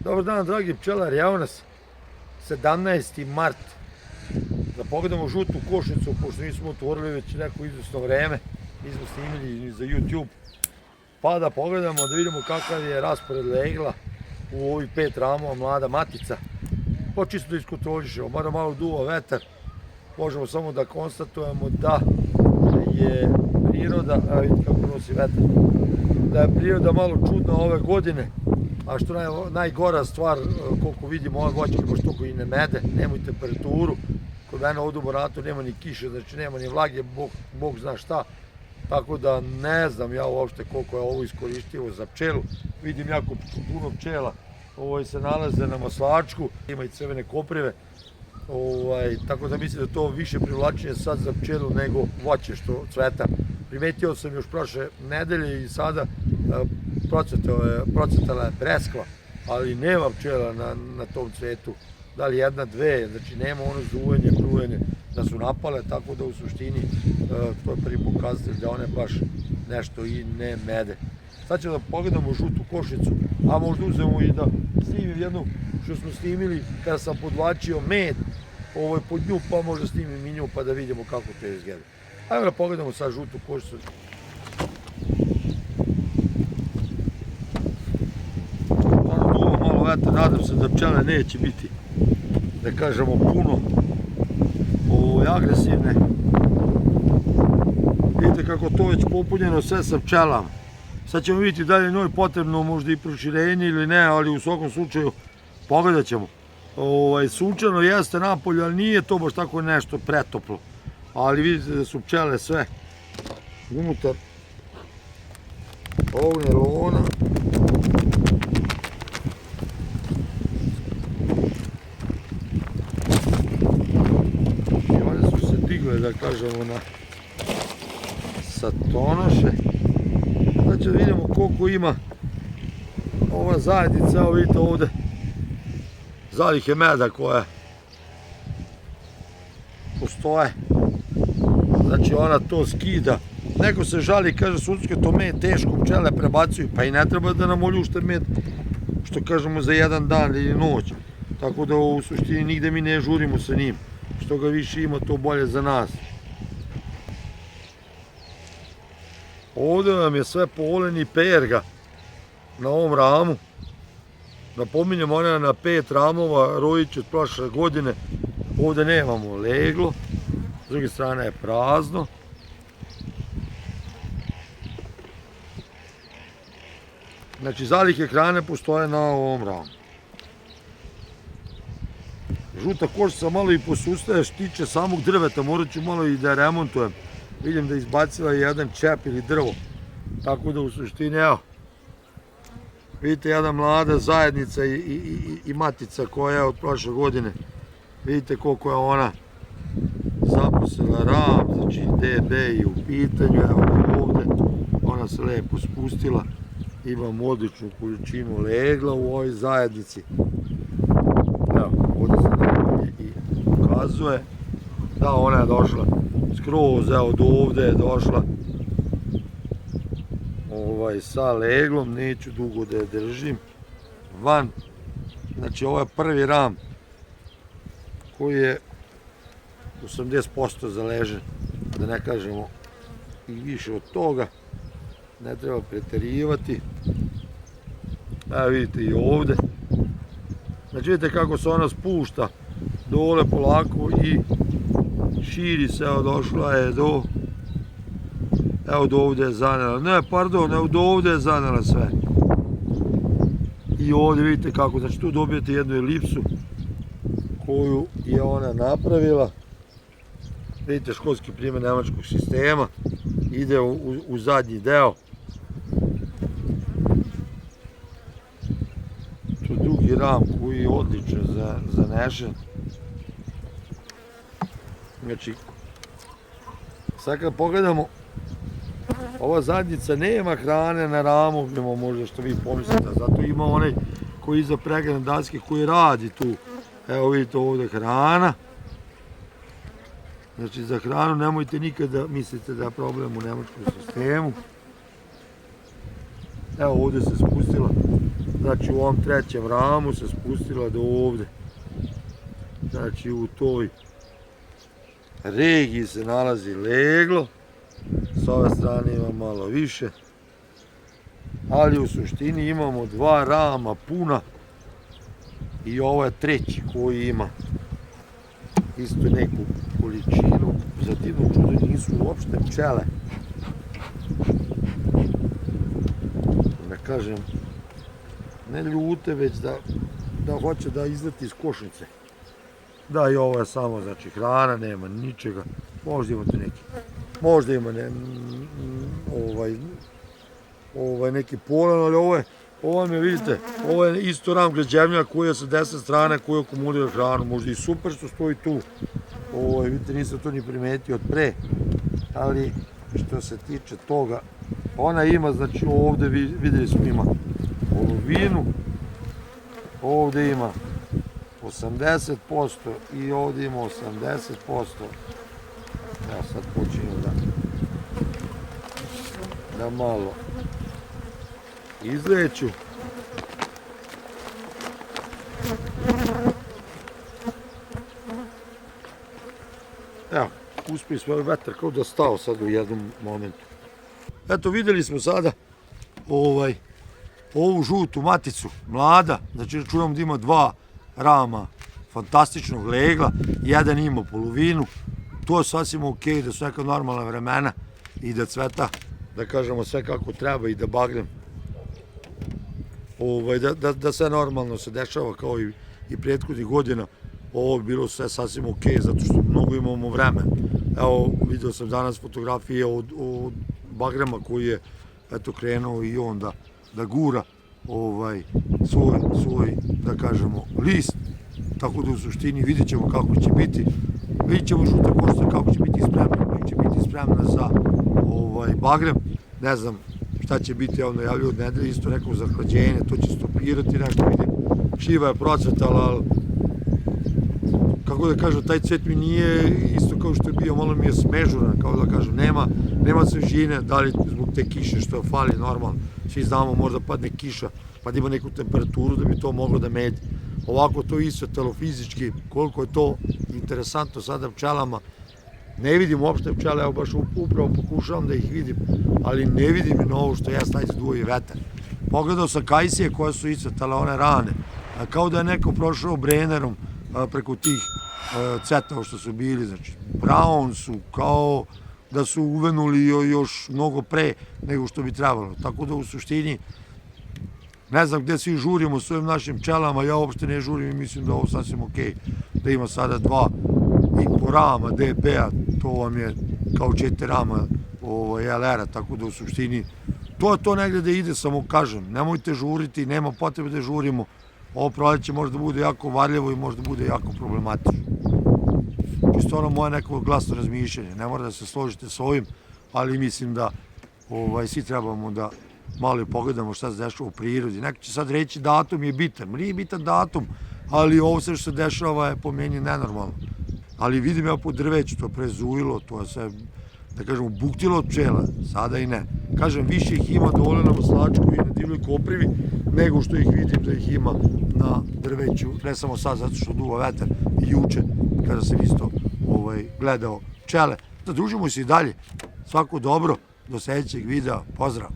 Dobar dan, dragi pčelari, evo nas 17. mart. Da pogledamo žutu košnicu, pošto nismo otvorili već neko izvesno vreme, nismo snimili ni za YouTube. Pa da pogledamo, da vidimo kakav je raspored legla u ovih 5 ramova mlada matica. Pa čisto da iskontrolišemo, mada malo duva vetar, možemo samo da konstatujemo da je priroda, evo vidite kako nosi vetar, da je priroda malo čudna ove godine. A što je najgora stvar, koliko vidimo, ove voćke baš toliko i ne mede, nemaju temperaturu. Kod mene ovdje u Banatu nema ni kiše, znači nema ni vlage, Bog zna šta. Tako da ne znam ja uopšte koliko je ovo iskoristivo za pčelu. Vidim jako puno pčela, ovo se nalaze na maslačku, ima i crvene koprive. Tako da mislim da to više privlačenje sad za pčelu nego voće što cveta. Primetio sam još prošle nedelje i sada procvetala je breskva, ali nema pčela na tom cvetu. Da li jedna, dve, znači nema ono zuvanje, brujanje da su napale, tako da u suštini to je prvi pokazatelj da one baš nešto i ne mede. Sad ćemo da pogledamo žutu košnicu, a možda uzmemo i da snimim jednu što smo snimili kada sam podvlačio med pod nju, pa možda snimim i nju pa da vidimo kako to izgleda. Ajmo da pogledamo sad žutu košnicu. Malo vetar, nadam se da pčele neće biti, da kažemo, puno agresivne. Vidite kako to već popunjeno sve sa pčelama. Sad ćemo vidjeti da li je njoj potrebno možda i proširenje ili ne, ali u svakom slučaju pogledat ćemo. Sunčano jeste napolje, ali nije to baš tako nešto pretoplo. Ali vidite da su pčele sve unutar ovog nerona. I one su se digle, da kažemo, na satonoše. Znači da vidimo koliko ima ova zajednica. Evo vidite ovde zalihe meda koje postoje. Znači ona to skida. Neko se žali, kaže sudske, to med teško, pčele prebacuju, pa i ne treba da nam oljušte med, što kažemo, za jedan dan ili noć. Tako da u suštini nigde mi ne žurimo sa njim. Što ga više ima, to bolje za nas. Ovde nam je sve polen i perga na ovom ramu. Napominjem, ona je na 5 ramova, rojić od prošle godine. Ovde nemamo leglo, s druge strane je prazno. Znači, zalihe hrane postoje na ovom ramu. Žuta košnica malo i posustaje što tiče samog drveta, morat ću malo i da remontujem. Vidim da je izbacila jedan čep ili drvo, tako da u suštini, evo, vidite jedna mlada zajednica i matica koja je od prošle godine. Vidite koliko je ona zaposela ram, znači DB je u pitanju, evo ovde, ona se lepo spustila, imam odličnu količinu legla u ovoj zajednici. Evo, ovde se najbolje i pokazuje, da ona je došla skroz, evo do ovde je došla sa leglom, neću dugo da je držim van. Znači ovo je prvi ram koji je 80% zaležen, da ne kažemo i više od toga, ne treba preterivati. Evo vidite i ovde, znači vidite kako se ona spušta dole polako i širi se, evo došla je do, evo do ovde je zanela, ne pardon, evo do ovde je zanela sve. I ovde vidite kako, znači tu dobijete jednu elipsu koju je ona napravila. Vidite školski primjer nemačkog sistema, ide u zadnji deo. Tu drugi ram koji je odlično zanešen. Znači, sad kad pogledamo, ova zadnjica nema hrane na ramu, nema možda što vi pomislite, zato ima onaj koji iza pregrane daske koji radi tu. Evo vidite ovdje hrana. Znači za hranu nemojte nikada mislite da je problem u nemačkom sistemu. Evo ovdje se spustila znači u ovom trećem ramu se spustila do ovde. Znači u toj regiji se nalazi leglo, s ove strane ima malo više, ali u suštini imamo 2 rama puna i ovo je treći koji ima isto neku količinu. Za divno čudo nisu uopšte pčele, da kažem, ne ljute, već da hoće da izleti iz košnice. Da, i ovo je samo, znači, hrana, nema ničega. Možda imate neki, možda ima neki polen, ali ovo vam je, vidite, ovo je isto ram gleđevnjaka koji je sa desne strane, koji akumulira hranu. Možda i super što stoji tu. Vidite, nisam to ni primetio od pre, ali što se tiče toga, ona ima, znači, ovde videli smo, ima polovinu, ovde ima 80% i ovde ima 80%. Evo sad počinju da malo izleću. Evo, uspili smo ovaj vetar kao da stao sad u jednom momentu. Eto, videli smo sada ovu žutu maticu, mlada, znači čujemo da ima 2 rama fantastičnog legla, jedan ima polovinu, to je sasvim ok, da su neka normalna vremena i da cveta, da kažemo, sve kako treba i da bagrem, da sve normalno se dešava kao i prethodnih godina. Ovo je bilo sve sasvim ok, zato što mnogo imamo vremena. Evo, vidio sam danas fotografije od bagrema koji je, eto, krenuo i on da gura svoj, da kažemo, list, tako da u suštini vidjet ćemo kako će biti. Vidjet ćemo žuta košnica kako će biti spremna, kako će biti spremna za bagrem. Ne znam šta će biti, evo najavljuju od nedelje, isto neko zahlađenje, to će stopirati nešto, vidim, šiva je procvetala, ali kako da kažem, taj cvet mi nije isto kao što je bio, malo mi je smežuran, kao da kažem, nema svežine, da li zbog te kiše što je fali, normalno, svi znamo, možda padne kiša, pa da ima neku temperaturu da bi to moglo da medi. Ovako to isvetalo fizički, koliko je to interesantno sada pčelama, ne vidim uopšte pčele, evo baš upravo pokušavam da ih vidim, ali ne vidim i na ovo što jeste, ajde duo i vetar. Pogledao sam kajsije koje su isvetale one rane, kao da je neko prošao brenerom preko tih cvetova što su bili, znači brown su, kao da su uvenuli još mnogo pre nego što bi trebalo, tako da u suštini ne znam gde svi žurimo s ovim našim pčelama, ja uopšte ne žurim i mislim da je ovo sasvim ok, da ima sada 2,5 rama DP-a, to vam je kao 4 rama LR-a, tako da u suštini to je to negde da ide, samo kažem, nemojte žuriti, nema potrebe da žurimo, ovo proleće može da bude jako varljivo i može da bude jako problematično. Čisto ono moje neko glasno razmišljanje, ne mora da se složite s ovim, ali mislim da svi trebamo da malo pogledamo šta se dešava u prirodi. Neko će sad reći datum je bitan, nije bitan datum, ali ovo sve što se dešava je po meni nenormalno. Ali vidim ja po drveću, to je prezujilo, to je sve, da kažemo, buktilo od pčela, sada i ne. Kažem, više ih ima dole na Maslačku i na Divljoj Koprivi, nego što ih vidim da ih ima na drveću, ne samo sad, zato što duva vetar, i juče, kada sam isto gledao pčele. Da družimo se i dalje, svako dobro, do sledećeg videa, pozdrav!